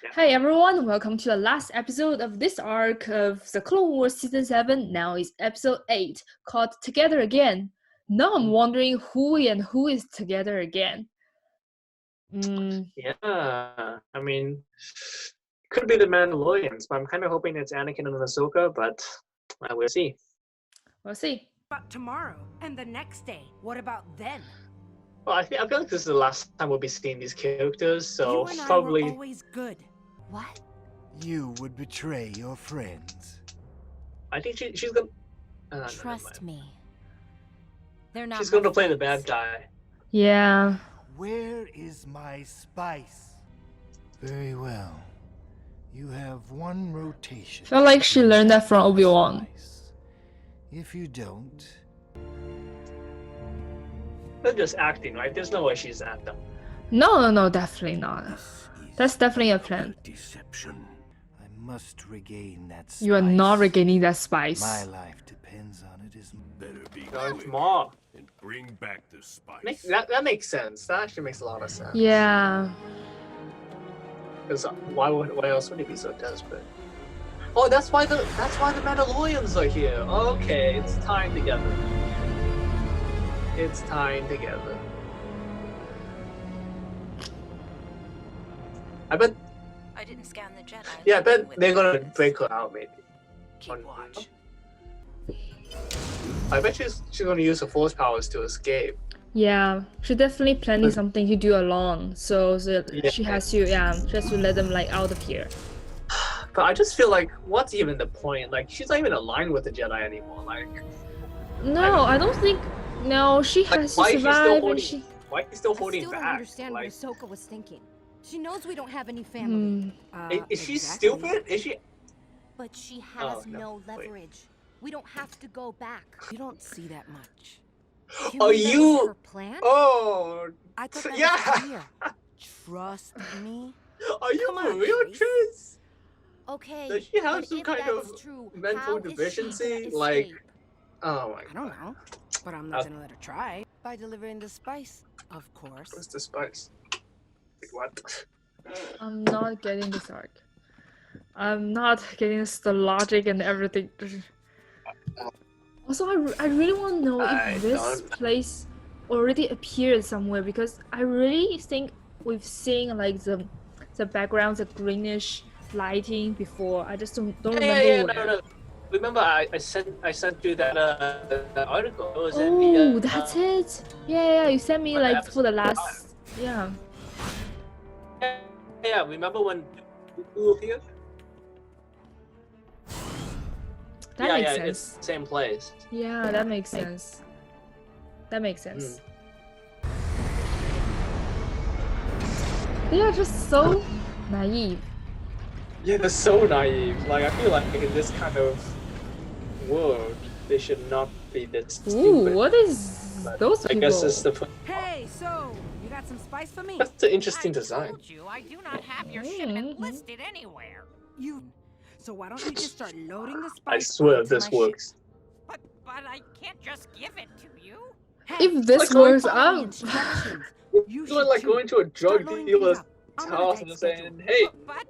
Hi everyone, welcome to the last episode of this arc of the Clone Wars Season 7. Now is episode 8, called Together Again. Now I'm wondering who is together again. Yeah, I mean, could be the Mandalorians, but I'm kind of hoping it's Anakin and Ahsoka, but we'll see. We'll see. But tomorrow and the next day, what about then? Well, I feel like this is the last time we'll be seeing these characters, so You and probably. I were always good. What? You would betray your friends. I think she's gonna. Trust me. They're not. She's gonna play the bad guy. Yeah. Where is my spice? Very well. You have one rotation. Felt like she learned that from Obi-Wan. If you don't, They're just acting, right? There's no way she's acting. No, definitely not. That's definitely a plan. Deception. I must regain that spice. You are not regaining that spice. My life depends on it as Better be Darth quick Maul. and bring back the spice. That makes sense. That actually makes a lot of sense. Yeah. Because why else would he be so desperate? Oh, that's why the Mandalorians are here. Okay, it's tying together. It's tying together. I bet. I didn't scan the Jedi. Yeah, I bet they're gonna break her out maybe. Keep watch. I bet she's gonna use her force powers to escape. Yeah, she definitely planning something to do alone. So Yeah. she has to let them like out of here. But I just feel like, what's even the point? Like, she's not even aligned with the Jedi anymore. Like, No, I don't think. No, she like has to why is she still survive, and holding? she. Why is she still I holding still don't back? understand Like, what Ahsoka was thinking. She knows we don't have any family. is she Exactly. stupid? Is she? But she has Oh, no, wait. leverage. We don't have to go back. You don't see that much. You Oh, knew that was you- her plan? Oh, I thought that yeah. was clear. Trust me. Are you Come for on, real, Trace. Trace? Okay. Does she have but some if kind that's of true, mental how is she deficiency? gonna Like, escape? oh my I don't god. know, but I'm not Uh, gonna let her try. By delivering the spice, of course. What's the spice? Like, what? I'm not getting this arc. I'm not getting the logic and everything. Also, I really want to know I if this don't- place already appeared somewhere, because I really think we've seen like the background, the greenish lighting before. I just don't remember Yeah, where. no. Remember, I sent you that article. It was in Oh, the. that's it. Yeah, you sent me on the like for the episode last. Yeah. Yeah, remember when we were here? That yeah, makes yeah, sense. it's the same place. Yeah, that makes sense. That makes sense. They are just so naive. Yeah, they're so naive. Like, I feel like in this kind of world, they should not be this Ooh, stupid. what is But those I people? guess it's the. Hey, so you got some spice for me? That's the interesting design. told you I do not have your shipment Mhm. listed anywhere. You. So why don't you just start loading the spice? I swear onto this my works. But I can't just give it to you. ship? Hey, If this Like going works follow the out, instructions. You You're should like too. going to a drug Start loading dealer's things up. I'm on a house tight and schedule. saying, "Hey, But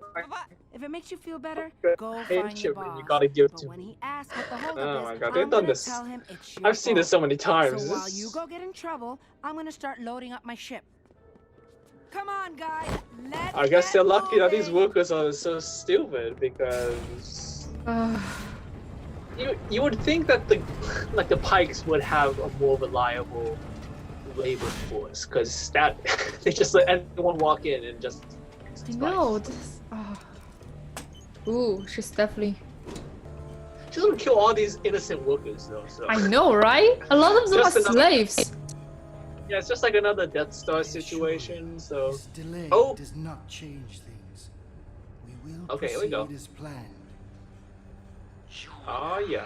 If it makes you feel better, Good. go Hey, find your shipment, boss. you gotta give But to when me." he asks what the holdup Oh is, my God, I'm they've done gonna this. tell him it's your I've seen this so fault. many times. So while This- you go get in trouble, I'm gonna start loading up my ship. Come on, guys. Let's I guess get they're lucky that these moving. workers are so stupid because uh, you would think that the Pikes would have a more reliable labor force, because that they just let anyone walk in and just. I know this. Ooh, she's definitely. She's gonna kill all these innocent workers though. So I know, right? A lot of them are Just another- slaves. yeah, it's just like another Death Star situation. So This delay Oh. does not change things. We will Okay, here we go. proceed as planned. oh yeah,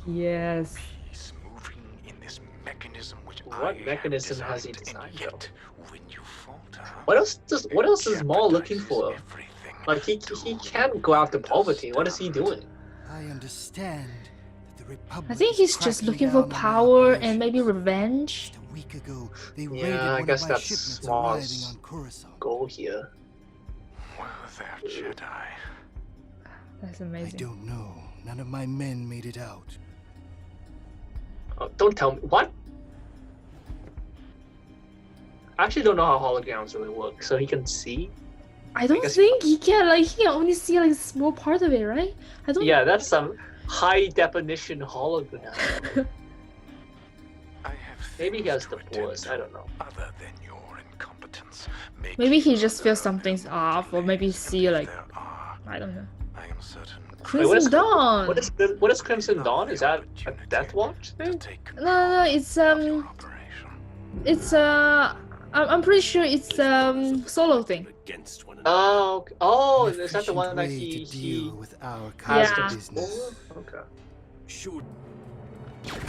Yes. He's moving in this mechanism which What I have mechanism has he designed, and designed, yet, when you falter, what else is Maul looking for? jeopardizes everything. Like he can't go after Palpatine. What is he doing? I understand that the Republic I think is he's just cracking looking for down on my power and operations. maybe revenge. Just a week ago, they Yeah, raided I one guess of my that's shipments Small's arriving on Coruscant. Goal here. Were there Jedi? That's I amazing. don't know. None of my men made it out. Oh, don't tell me what. I actually don't know how holograms really work. So he can see. I don't guess- think he can. Like he can only see like a small part of it, right? I don't. Yeah, that's some high definition hologram. I have Maybe he things has to the attend Force. to I don't know. Other than your incompetence. Make Maybe he use just of feels them something's and off, or maybe delays, see and if like there are, I don't know. I am certain. Wait, what is Crimson Dawn. What is Crimson Not Dawn? the Is that a opportunity Death Watch to thing? take No, no, it's of your operation. it's I'm pretty sure it's solo thing. Against one Oh, okay. Oh, An is that the one that efficient way he to deal with our has kind Yeah. of to business? explore? Okay. Should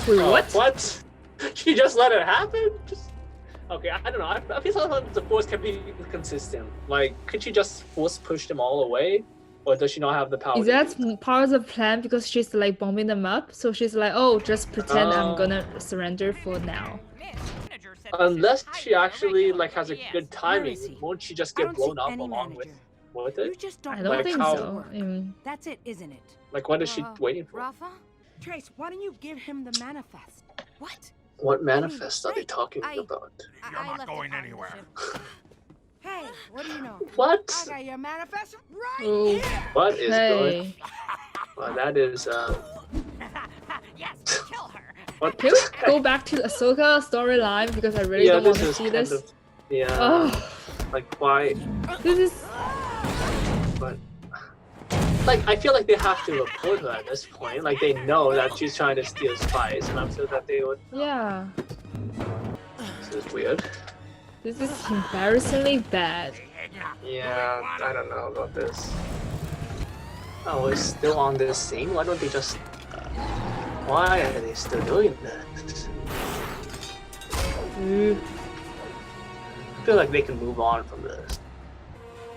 Wait, Oh, what? What? She just let it happen? Just okay. I don't know. I feel like the Force can be consistent. Like, could she just force push them all away, or does she not have the power? Is to that do part of the plan because she's like bombing them up? So she's like, oh, just pretend I'm Oh. gonna surrender for now. Manager said this is Unless she highly actually irregular like has a GPS. good timing, is he? won't she just I get don't see blown up any along manager. with You it? just don't I don't Like think how- so. That's it, isn't it? Like, what is she waiting for? Rafa? Trace, why don't you give him the manifest? What? What manifest are they right. talking I- about? You're not left it going on the anywhere. ship. Hey, what do you know? What? I got your manifest right Oh. here. What is going? Okay. Well, that is Yes, kill her. what? Can we go back to the Ahsoka storyline because I really don't want to see kind this. of yeah. Oh, Like why? this is But like I feel like they have to report her at this point. Like they know that she's trying to steal spies, and I'm sure that they would. yeah. This is weird. This is embarrassingly bad. Yeah, I don't know about this. Oh, we're still on this scene. Why don't they just? Why are they still doing that? I feel like they can move on from this.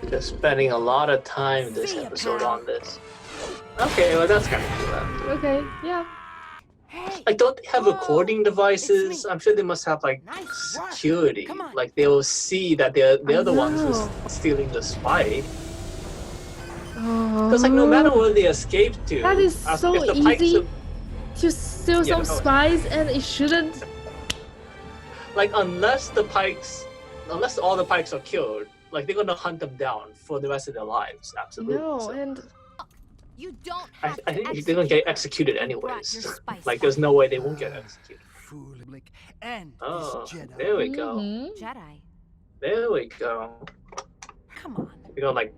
They're spending a lot of time this See ya, episode pal. on this. Okay, well that's kind of cool. Actually. Okay, yeah. Hey, Like, don't they have Whoa, recording devices? it's me. I'm sure they must have like Nice work. security. Come on. Like they will see that they're the ones who's know. stealing the spy. Oh. Because like no matter where they escape to, That is as- so if the Pikes easy. have- To steal Yeah, some no. spies and it shouldn't. like unless all the Pikes are killed, like they're gonna hunt them down for the rest of their lives. Absolutely. No, So, and You don't I, have I to think they're gonna get execute executed her. You brought anyways. your spice Like there's no way they won't get executed. Fool Blick and Oh, this Jedi. there we go. Mhm. Jedi. There we go. Come on. We got like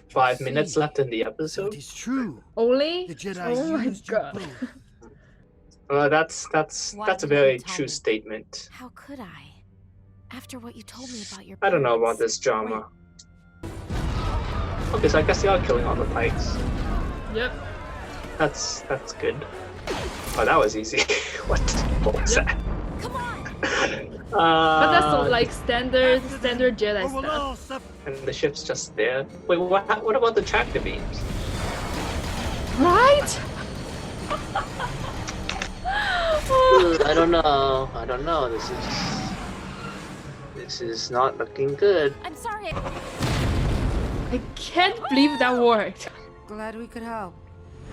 5 See. minutes left in the So episode. it is true. Only? The Jedi Oh my used you God. both. That's Why a didn't very you tell true me? statement. How could I? After what you told me about your I don't know about parents. this drama. Okay, so I guess they are killing all the Pikes. Yep. That's good. Oh, that was easy. What was Yep. that? Come on. But that's not like standard Jedi Or we'll stuff. all suffer. And the ship's just there. Wait, what about the tractor beams? Right? I don't know. I don't know. This is not looking good. I'm sorry. I can't believe that worked. Glad we could help.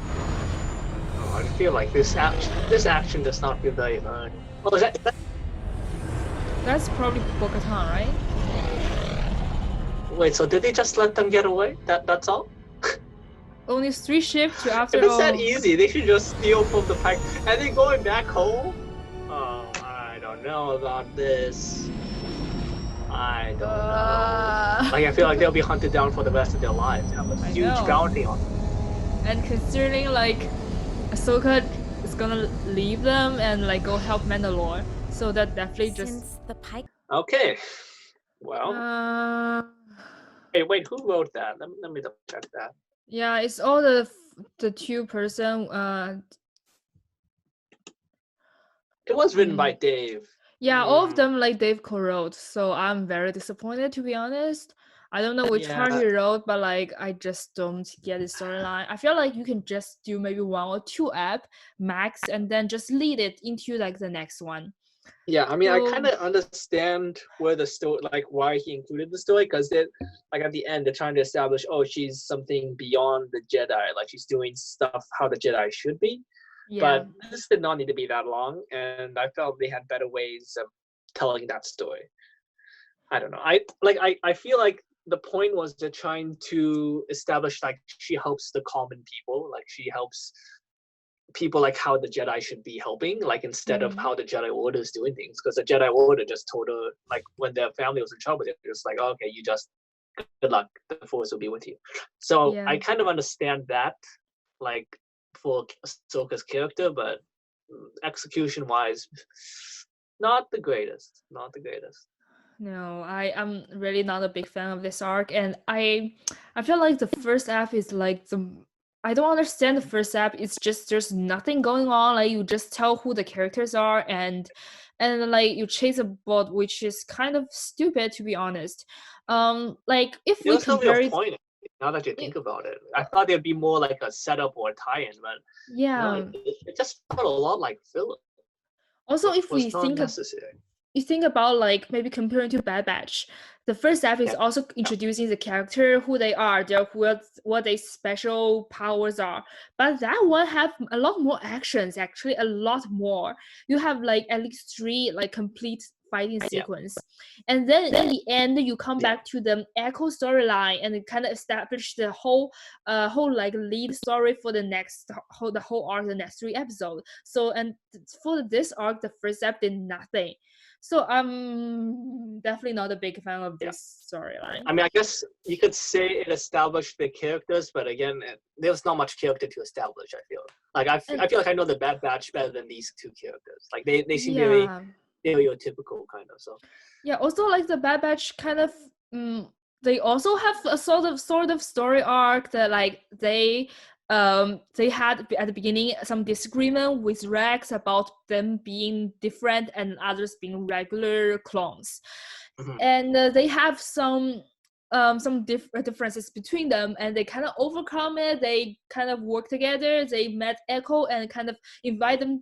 Oh, I feel like this action does not feel very earned. Oh, is that That's probably Bo-Katan, right? wait? So did they just let them get away? That's all? Only 3 ships to after If it's all. that easy, they should just steal from the Pike and then going back home. Oh, I don't know about this. I don't know. Like I feel like they'll be hunted down for the rest of their lives. They have a I huge know. bounty on them. And considering like Ahsoka is gonna leave them and like go help Mandalore, so that definitely just. Since the Pike. Okay. Well, Hey, wait, who wrote that? Let me double check that. yeah, it's all the 2 person. It was written by Dave. Yeah, all of Mm. them like Dave co-wrote, so I'm very disappointed to be honest. I don't know which part he wrote, but like I just don't get the storyline. I feel like you can just do maybe 1 or 2 ep max, and then just lead it into like the next one. Yeah, I mean, I So kind of understand where the story, like why he included the story, because they, like at the end, they're trying to establish, oh, she's something beyond the Jedi, like she's doing stuff how the Jedi should be. yeah. But this did not need to be that long, and I felt they had better ways of telling that story. I don't know. I feel like the point was they're trying to establish like she helps the common people, like she helps people like how the Jedi should be helping, like instead of Mhm. how the Jedi Order is doing things. Because the Jedi Order just told her, like when their family was in trouble, they're just like, oh, okay, you just good luck, the Force will be with you. So Yeah. I kind of understand that, like for Ahsoka's character, but execution wise, not the greatest. Not the greatest. No, I am really not a big fan of this arc, and I feel like the first app is like I don't understand the first app. It's just there's nothing going on. Like you just tell who the characters are, and like you chase a bot, which is kind of stupid to be honest. Like if There we was no real compare it, point. Now that you it think about it, I thought there'd be more like a setup or a tie-in, but no, yeah. it just felt a lot like filler. Also, Which if we was not think necessary. you think about like maybe comparing to Bad Batch, the first step is Yeah. also introducing the character, who they are, what their special powers are. But that one have a lot more actions, actually a lot more. You have like at least 3 like complete fighting Yeah. sequence, and then in the end you come Yeah. back to the Echo storyline and kind of establish the whole like lead story for the whole arc, the next 3 episodes. So and for this arc, the first step did nothing. So I'm definitely not a big fan of Yeah. this storyline. I mean, I guess you could say it established the characters, but again, there was not much character to establish. I feel like I feel like I know the Bad Batch better than these 2 characters. Like they seem very Yeah, stereotypical kind of. So yeah. Also, like the Bad Batch, kind of, they also have a sort of story arc that like they had at the beginning some disagreement with Rex about them being different and others being regular clones, Mhm. and they have some differences between them, and they kind of overcome it. They kind of work together. They met Echo and kind of invite him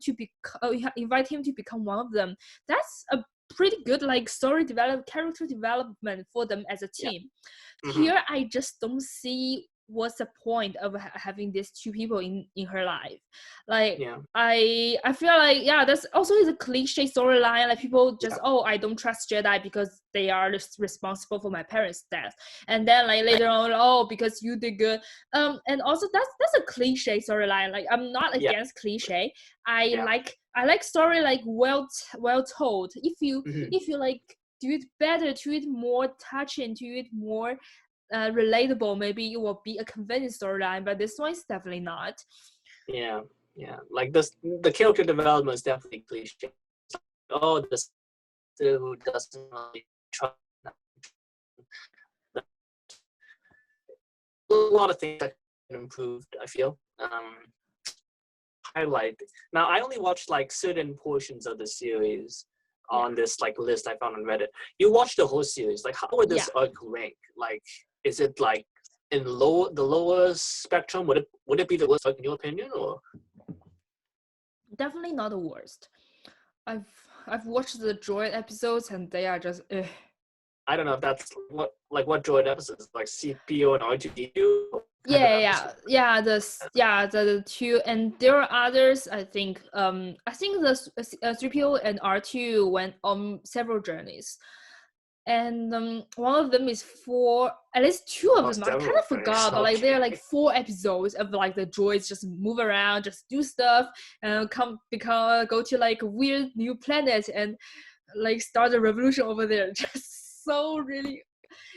to become one of them. That's a pretty good like character development for them as a Yeah. team. Mhm. Here I just don't see what's the point of having these 2 people in her life. Like Yeah. I feel like, yeah, that's also is a cliche storyline. Like people just, Yeah. oh, I don't trust Jedi because they are responsible for my parents' death, and then like later on, oh, because you did good. And also that's a cliche storyline. Like I'm not Yeah. against cliche. I Yeah. like story like well told. If you Mhm. like do it better, do it more touching, do it more relatable, maybe it will be a convenient storyline. But this one is definitely not. Yeah. Yeah. Like the character development is definitely cliche. Oh, this who doesn't really trust. A lot of things that can improved. I feel. Highlight. Now I only watched like certain portions of the series on this like list I found on Reddit. You watched the whole series. Like how would this arc rank? Like is it like in the lower spectrum? Would it be the worst arc in your opinion, or? Definitely not the worst. I've watched the Droid episodes and they are just I don't know if that's what droid episodes, like C-3PO and R2-D2. the 2, and there are others. I think the 3PO and R2 went on several journeys, and one of them is 4, at least 2 of them I kind Several of forgot, but like there are like 4 episodes of like the droids just move around, just do stuff, and go to like weird new planets and like start a revolution over there. Just so really,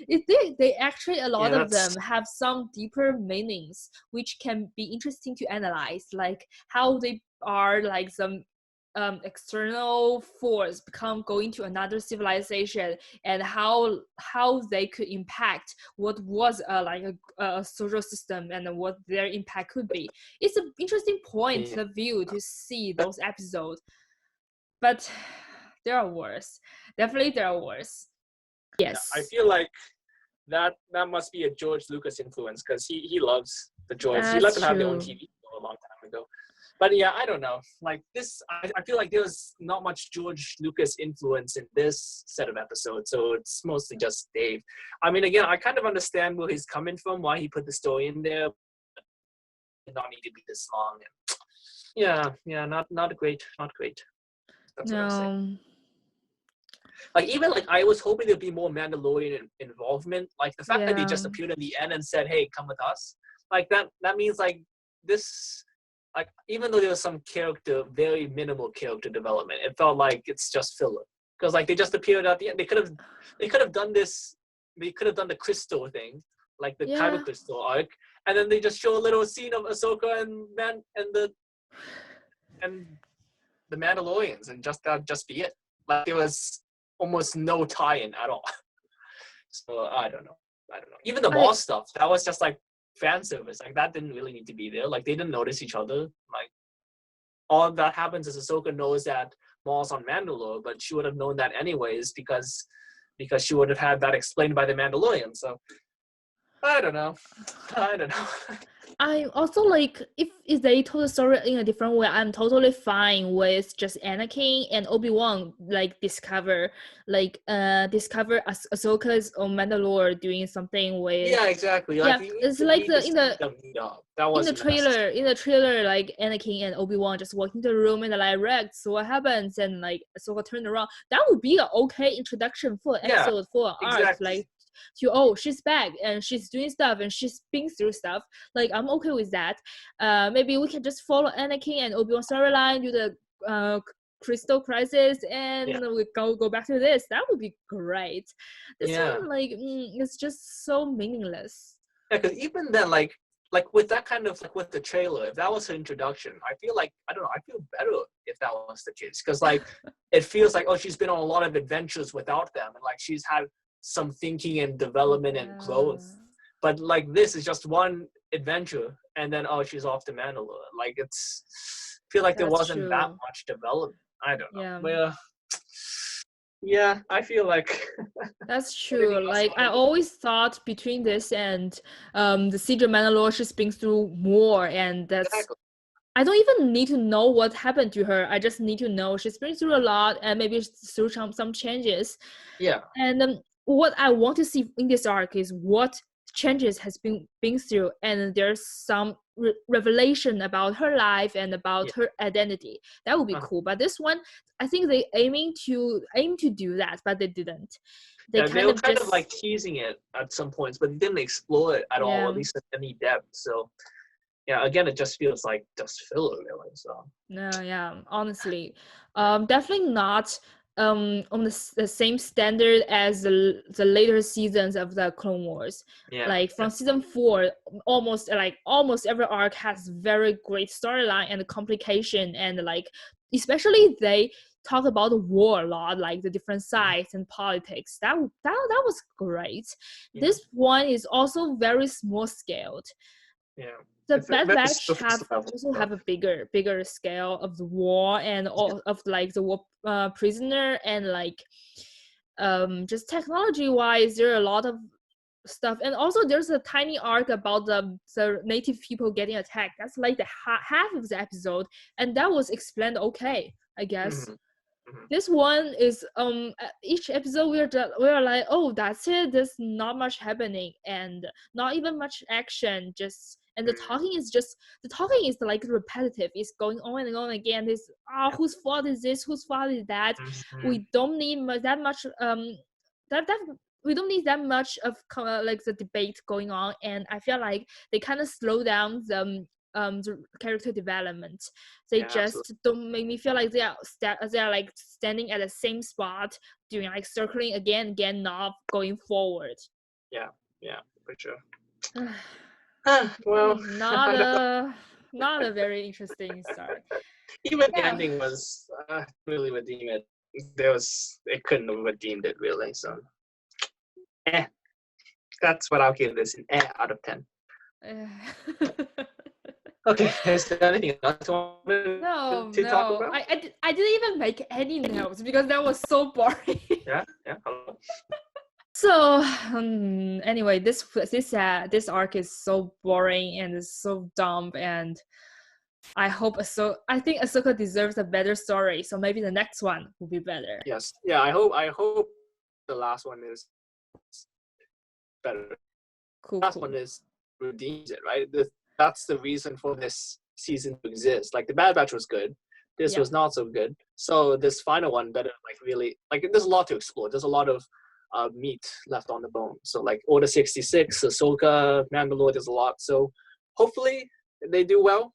they actually, a lot of them have some deeper meanings which can be interesting to analyze, like how they are like some external force go into another civilization, and how they could impact what was like a social system, and what their impact could be. It's an interesting point of view to see those episodes, but there are worse. Definitely there are worse. Yes. I feel like that must be a George Lucas influence, because he loves the droids. He let them have their own TV show a long time ago. But yeah, I don't know. Like this, I feel like there was not much George Lucas influence in this set of episodes, so it's mostly just Dave. I mean, again, I kind of understand where he's coming from, why he put the story in there. It not need to be this long. Yeah, not great, not great. That's what I'm saying. No. Like even like I was hoping there'd be more Mandalorian involvement. Like the fact that they just Yeah. appeared in the end and said, "Hey, come with us." Like that means like this. Like even though there was some very minimal character development, it felt like it's just filler. Because like they just appeared at the end. They could have done this. They could have done the crystal thing, like the Yeah. Kyber crystal arc, and then they just show a little scene of Ahsoka and the Mandalorians, and just be it. Like there was almost no tie-in at all. So I don't know. Even the Maul stuff, that was just like fan service. Like that didn't really need to be there. Like they didn't notice each other. Like all that happens is Ahsoka knows that Maul's on Mandalore, but she would have known that anyways because she would have had that explained by the Mandalorian. So I don't know. I also like if they told the story in a different way, I'm totally fine with just Anakin and Obi-Wan like discover Ahsoka's on Mandalore doing something with Yeah, exactly. Like, it's like in the trailer like Anakin and Obi-Wan just walk into the room and like Rex, so what happens, and like Ahsoka turned around. That would be an okay introduction for an episode for an arc, exactly. like she's back and she's doing stuff and she's been through stuff. Like I'm okay with that. Maybe we can just follow Anakin and Obi-Wan storyline, do the Crystal Crisis, and we go back to this. That would be great. This one, like, it's just so meaningless. Yeah, because even then, like with that kind of like with the trailer, if that was her introduction, I feel like I feel better if that was the case, because like it feels like she's been on a lot of adventures without them, and like she's had some thinking and development and growth. But like this is just one adventure, and then she's off to Mandalore. Like I feel like there wasn't that much development. I don't know. Well, yeah, I feel like that's true. Like I always thought between this and the Siege of Mandalore, she's been through more, and that's I don't even need to know what happened to her. I just need to know she's been through a lot and maybe through some changes. Yeah. And what I want to see in this arc is what changes has been through, and there's some revelation about her life and about her identity. That would be cool. But this one, I think they aim to do that, but they didn't. They were kind of like teasing it at some points, but they didn't explore it at all, at least in any depth. So yeah, again, it just feels like just filler, really. So no, yeah, honestly, definitely not on the same standard as the later seasons of the Clone Wars. Like from season 4, almost every arc has very great storyline and complication, and like especially they talk about the war a lot, like the different sides and politics. That was great. This one is also very small scaled. The Bad Batch have a bigger scale of the war and all of like the war prisoner, and like just technology wise there are a lot of stuff, and also there's a tiny arc about the native people getting attacked. That's like the half of the episode, and that was explained okay, I guess. This one is each episode we're like, oh, that's it, there's not much happening and not even much action, just and the talking is like repetitive. It's going on and on again. This whose fault is this, whose fault is that. We don't need that much we don't need that much of like the debate going on, and I feel like they kind of slow down the character development. They just don't make me feel like they are like standing at the same spot, doing like circling again, not going forward. Yeah, for sure. Well, not a very interesting start. Even the ending was really redeem it. It couldn't have redeemed it really. So, that's what I'll give this an out of 10. Okay, is there anything else you want to talk about? I didn't even make any notes because that was so boring. Yeah. So anyway, this arc is so boring and it's so dumb, and I hope I think Ahsoka deserves a better story, so maybe the next one will be better. Yes. Yeah. I hope the last one is better. Cool. Last cool. one is redeems it, right? That's the reason for this season to exist. Like the Bad Batch was good, this Yeah. was not so good. So this final one better like really like there's a lot to explore. There's a lot of meat left on the bone. So like Order 66, Ahsoka, Mandalore, there's a lot. So hopefully they do well.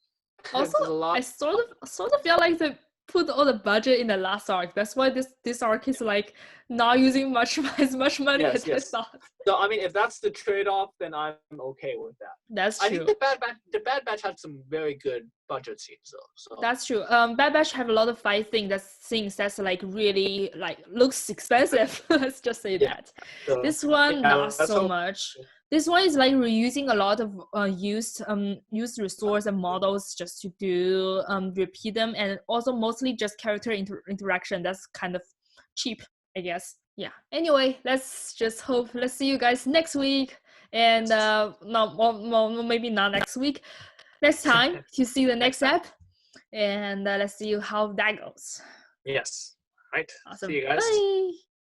There's a Also, lot. I sort of feel like they put all the budget in the last arc. That's why this arc is like not using as much money Yes, as yes. I thought. So I mean, if that's the trade-off, then I'm okay with that. That's I true. think the Bad Batch had some very good budget scenes though. So That's true. Bad Batch have a lot of fight things that's like really like looks expensive. Let's just say Yeah. that. so, This one yeah, not let's so hope- much. This one is like reusing a lot of used resource and models just to do repeat them, and also mostly just character interaction. That's kind of cheap, I guess. Yeah. Anyway, let's just hope. Let's see you guys next week, and maybe not next week. Next time to see the next ep, and let's see how that goes. Yes. Right. Awesome. See you guys. Bye.